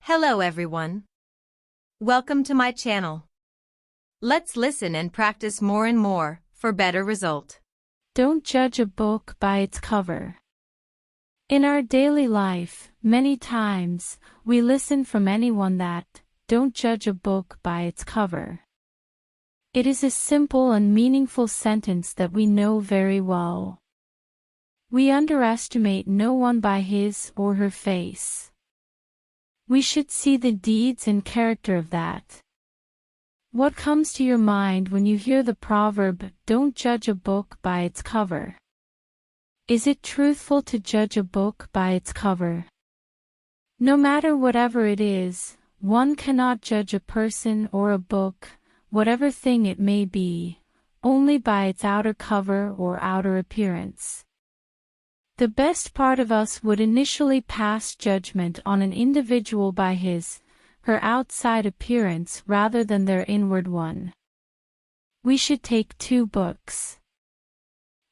Hello everyone. Welcome to my channel. Let's listen and practice more and more for better result. Don't judge a book by its cover. In our daily life, many times, we listen from anyone that, don't judge a book by its cover. It is a simple and meaningful sentence that we know very well. We underestimate no one by his or her face. We should see the deeds and character of that. What comes to your mind when you hear the proverb, "Don't judge a book by its cover"? Is it truthful to judge a book by its cover? No matter whatever it is, one cannot judge a person or a book, whatever thing it may be, only by its outer cover or outer appearance. The best part of us would initially pass judgment on an individual by his, her outside appearance rather than their inward one. We should take two books.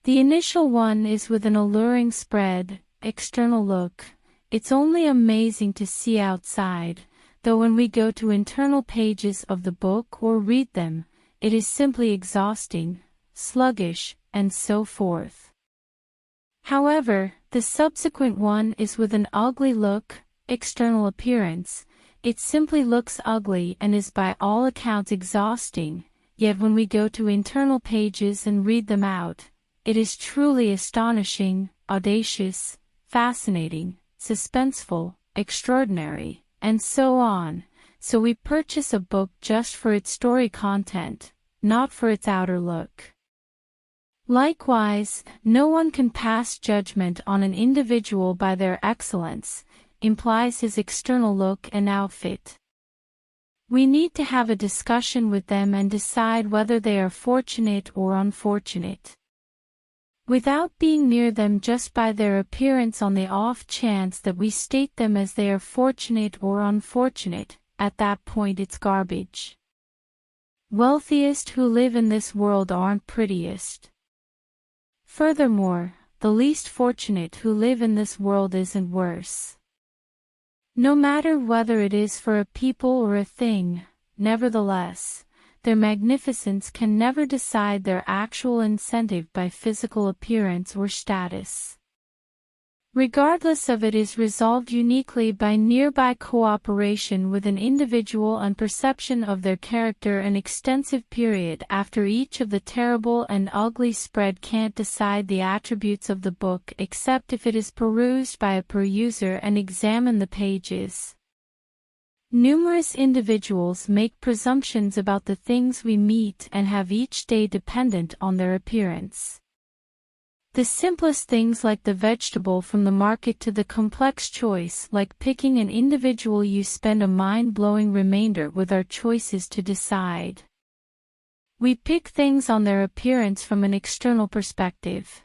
The initial one is with an alluring spread, external look. It's only amazing to see outside, though when we go to internal pages of the book or read them, it is simply exhausting, sluggish, and so forth. However, the subsequent one is with an ugly look, external appearance. It simply looks ugly and is by all accounts exhausting, yet when we go to internal pages and read them out, it is truly astonishing, audacious, fascinating, suspenseful, extraordinary, and so on. So we purchase a book just for its story content, not for its outer look. Likewise, no one can pass judgment on an individual by their excellence, implies his external look and outfit. We need to have a discussion with them and decide whether they are fortunate or unfortunate. Without being near them just by their appearance on the off chance that we state them as they are fortunate or unfortunate, at that point it's garbage. Wealthiest who live in this world aren't prettiest. Furthermore, the least fortunate who live in this world isn't worse. No matter whether it is for a people or a thing, nevertheless, their magnificence can never decide their actual incentive by physical appearance or status. Regardless of it is resolved uniquely by nearby cooperation with an individual and perception of their character an extensive period after each of the terrible and ugly spread can't decide the attributes of the book except if it is perused by a peruser and examine the pages. Numerous individuals make presumptions about the things we meet and have each day dependent on their appearance. The simplest things like the vegetable from the market to the complex choice like picking an individual you spend a mind-blowing remainder with our choices to decide. We pick things on their appearance from an external perspective.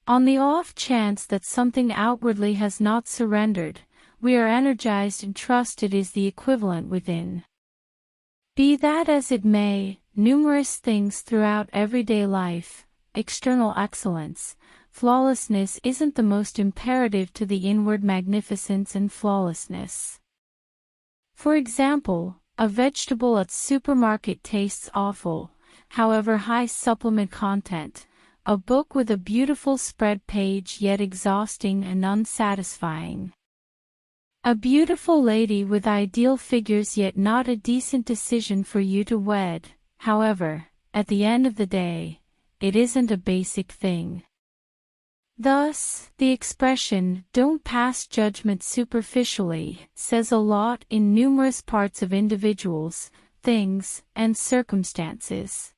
On the off chance that something outwardly has not surrendered, we are energized and trust it is the equivalent within. Be that as it may, numerous things throughout everyday life, external excellence, flawlessness isn't the most imperative to the inward magnificence and flawlessness. For example, a vegetable at supermarket tastes awful, however high supplement content, a book with a beautiful spread page yet exhausting and unsatisfying. A beautiful lady with ideal figures yet not a decent decision for you to wed, however, at the end of the day, it isn't a basic thing. Thus, the expression, "don't pass judgment superficially," says a lot in numerous parts of individuals, things, and circumstances.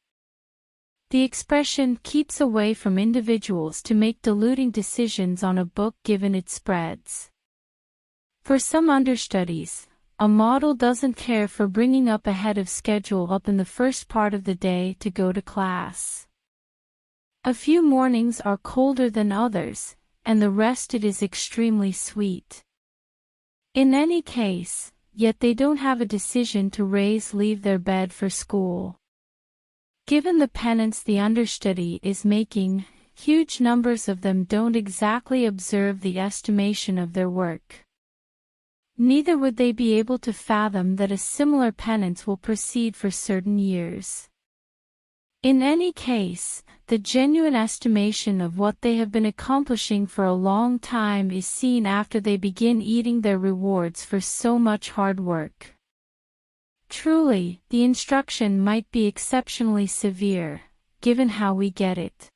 The expression keeps away from individuals to make deluding decisions on a book given its spreads. For some understudies, a model doesn't care for bringing up ahead of schedule up in the first part of the day to go to class. A few mornings are colder than others, and the rest it is extremely sweet. In any case, yet they don't have a decision to leave their bed for school. Given the penance the understudy is making, huge numbers of them don't exactly observe the estimation of their work. Neither would they be able to fathom that a similar penance will proceed for certain years. In any case, the genuine estimation of what they have been accomplishing for a long time is seen after they begin eating their rewards for so much hard work. Truly, the instruction might be exceptionally severe, given how we get it.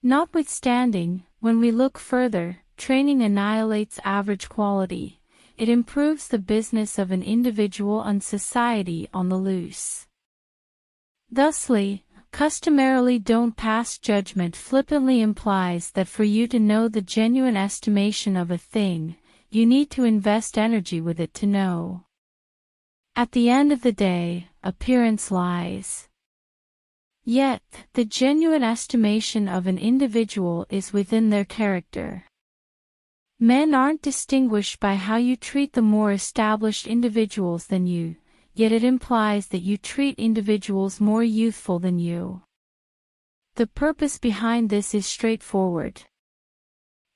Notwithstanding, when we look further, training annihilates average quality. It improves the business of an individual and society on the loose. Thusly, customarily don't pass judgment flippantly implies that for you to know the genuine estimation of a thing, you need to invest energy with it to know. At the end of the day, appearance lies. Yet, the genuine estimation of an individual is within their character. Men aren't distinguished by how you treat the more established individuals than you, yet it implies that you treat individuals more youthful than you. The purpose behind this is straightforward.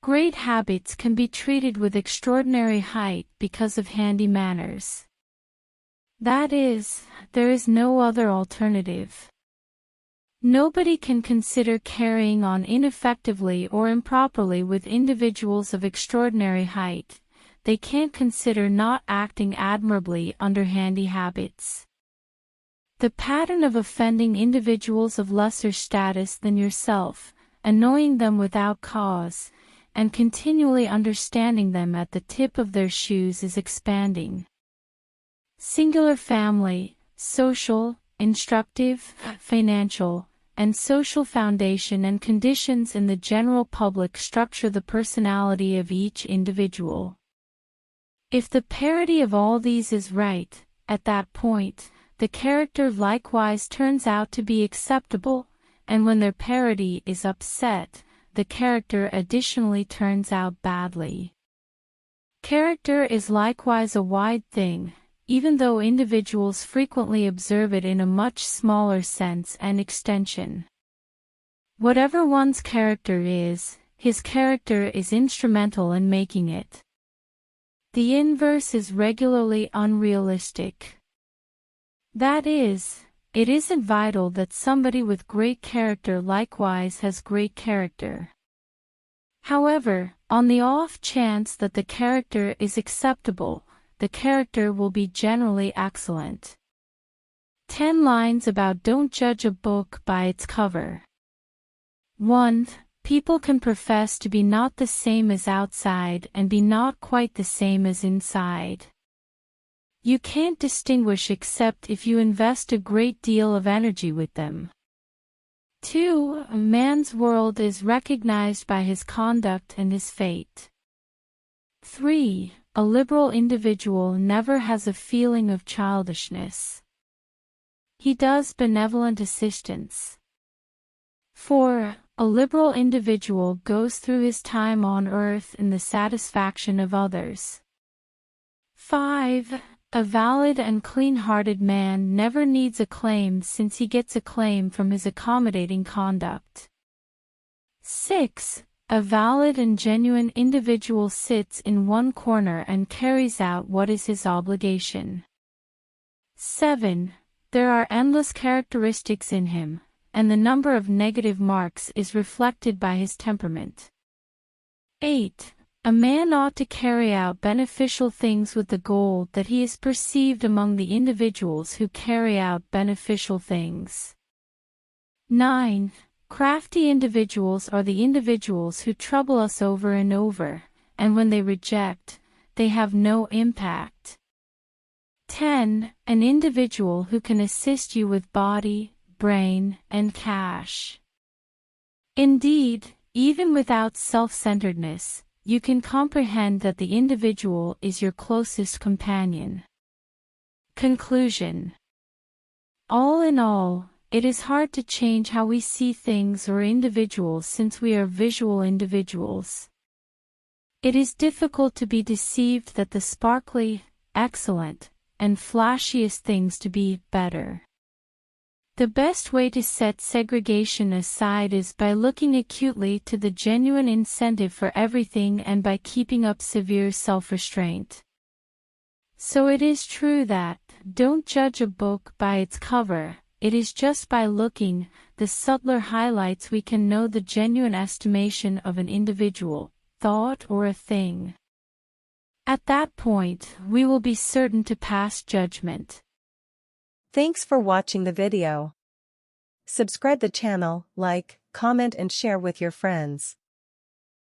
Great habits can be treated with extraordinary height because of handy manners. That is, there is no other alternative. Nobody can consider carrying on ineffectively or improperly with individuals of extraordinary height. They can't consider not acting admirably under handy habits. The pattern of offending individuals of lesser status than yourself, annoying them without cause, and continually understanding them at the tip of their shoes is expanding. Singular family, social, instructive, financial, and social foundation and conditions in the general public structure the personality of each individual. If the parity of all these is right, at that point, the character likewise turns out to be acceptable, and when their parity is upset, the character additionally turns out badly. Character is likewise a wide thing, even though individuals frequently observe it in a much smaller sense and extension. Whatever one's character is, his character is instrumental in making it. The inverse is regularly unrealistic. That is, it isn't vital that somebody with great character likewise has great character. However, on the off chance that the character is acceptable, the character will be generally excellent. 10 lines about don't judge a book by its cover. 1. People can profess to be not the same as outside and be not quite the same as inside. You can't distinguish except if you invest a great deal of energy with them. 2. A man's world is recognized by his conduct and his fate. 3. A liberal individual never has a feeling of childishness. He does benevolent assistance. 4. A liberal individual goes through his time on earth in the satisfaction of others. 5. A valid and clean-hearted man never needs acclaim since he gets acclaim from his accommodating conduct. 6. A valid and genuine individual sits in one corner and carries out what is his obligation. 7. There are endless characteristics in him, and the number of negative marks is reflected by his temperament. 8. A man ought to carry out beneficial things with the goal that he is perceived among the individuals who carry out beneficial things. 9. Crafty individuals are the individuals who trouble us over and over, and when they reject, they have no impact. 10. An individual who can assist you with body, brain, and cash. Indeed, even without self-centeredness, you can comprehend that the individual is your closest companion. Conclusion. All in all, it is hard to change how we see things or individuals since we are visual individuals. It is difficult to be deceived that the sparkly, excellent, and flashiest things to be better. The best way to set segregation aside is by looking acutely to the genuine incentive for everything and by keeping up severe self-restraint. So it is true that, don't judge a book by its cover. It is just by looking, the subtler highlights we can know the genuine estimation of an individual, thought or a thing. At that point, we will be certain to pass judgment. Thanks for watching the video. Subscribe the channel, like, comment and share with your friends.